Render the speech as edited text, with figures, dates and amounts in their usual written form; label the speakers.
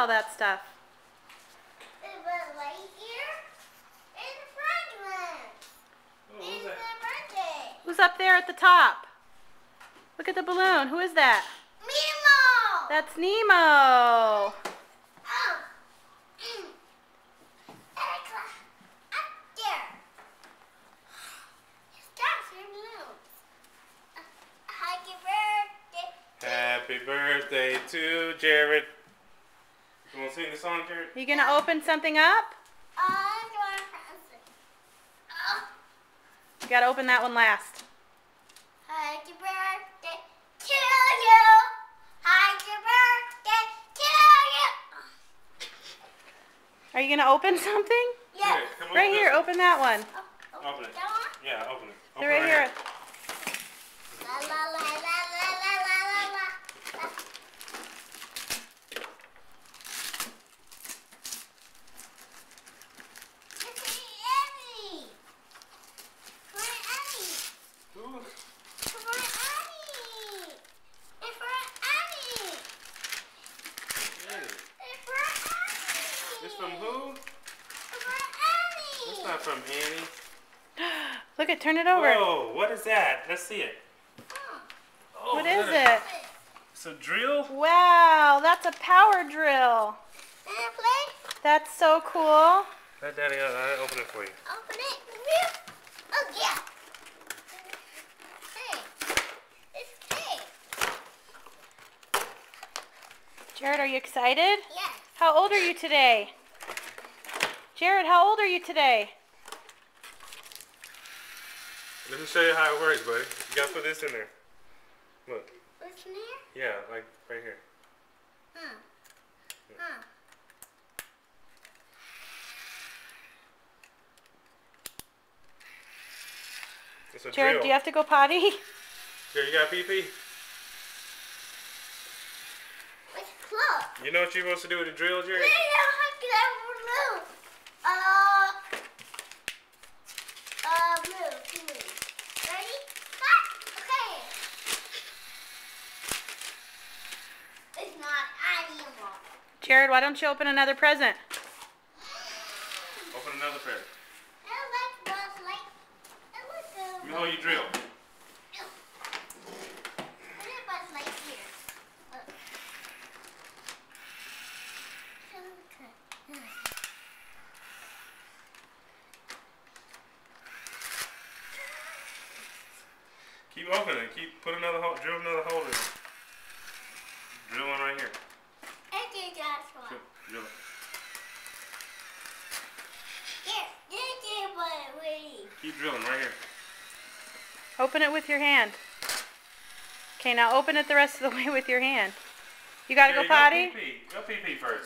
Speaker 1: all that stuff? Who's up there at the top? Look at the balloon. Who is that?
Speaker 2: Nemo!
Speaker 1: That's Nemo.
Speaker 3: Happy birthday to Jared. You want to sing the song, Jared?
Speaker 1: Are you going to open something up? You got to open that one last.
Speaker 2: Happy birthday to you. Happy birthday to you.
Speaker 1: Are you going to open something?
Speaker 2: Yes.
Speaker 3: Here, come on,
Speaker 1: Right here, open that one.
Speaker 3: Open it.
Speaker 2: That one?
Speaker 3: Yeah, open it.
Speaker 1: They're right here.
Speaker 2: La la la la la la la la la. It's Annie. For Annie.
Speaker 3: Ooh.
Speaker 2: For Annie. It's for Annie.
Speaker 3: Hey.
Speaker 2: It's for Annie.
Speaker 3: It's from who?
Speaker 2: For Annie.
Speaker 3: It's not from Annie.
Speaker 1: Look it, turn it over.
Speaker 3: Whoa, what is that? Let's see it. Oh,
Speaker 1: What is it?
Speaker 3: It's a drill?
Speaker 1: Wow, that's a power drill.
Speaker 2: Can I play?
Speaker 1: That's so cool.
Speaker 3: Let Daddy I'll open it for you.
Speaker 2: Open it. Oh, yeah. Hey. It's cake.
Speaker 1: Jared, are you excited?
Speaker 2: Yes.
Speaker 1: How old are you today? Jared, how old are you today?
Speaker 3: Let me show you how it works, buddy. You gotta put this in there. Look.
Speaker 2: What's in here?
Speaker 3: Yeah, like right here.
Speaker 2: Huh. Huh.
Speaker 3: It's a
Speaker 1: Jared,
Speaker 3: drill.
Speaker 1: do you have to go potty?
Speaker 3: Here, you got pee-pee?
Speaker 2: It's close.
Speaker 3: You know what you're supposed to do with the drill, Jared?
Speaker 2: Move. Ready? Stop. Okay. It's not animal.
Speaker 1: Jared, why don't you open another present?
Speaker 3: Open another present.
Speaker 2: It looks like. It looks good.
Speaker 3: Let me hold your drill.
Speaker 2: Put it Buzz Lightyear. Look.
Speaker 3: Keep opening. Keep put another hole. Drill another hole in it. Drill one right here.
Speaker 2: Okay, Joshua.
Speaker 3: Drill it. Keep drilling right here.
Speaker 1: Open it with your hand. Okay, now open it the rest of the way with your hand. You gotta
Speaker 3: Here,
Speaker 1: go potty?
Speaker 3: Go pee-pee first.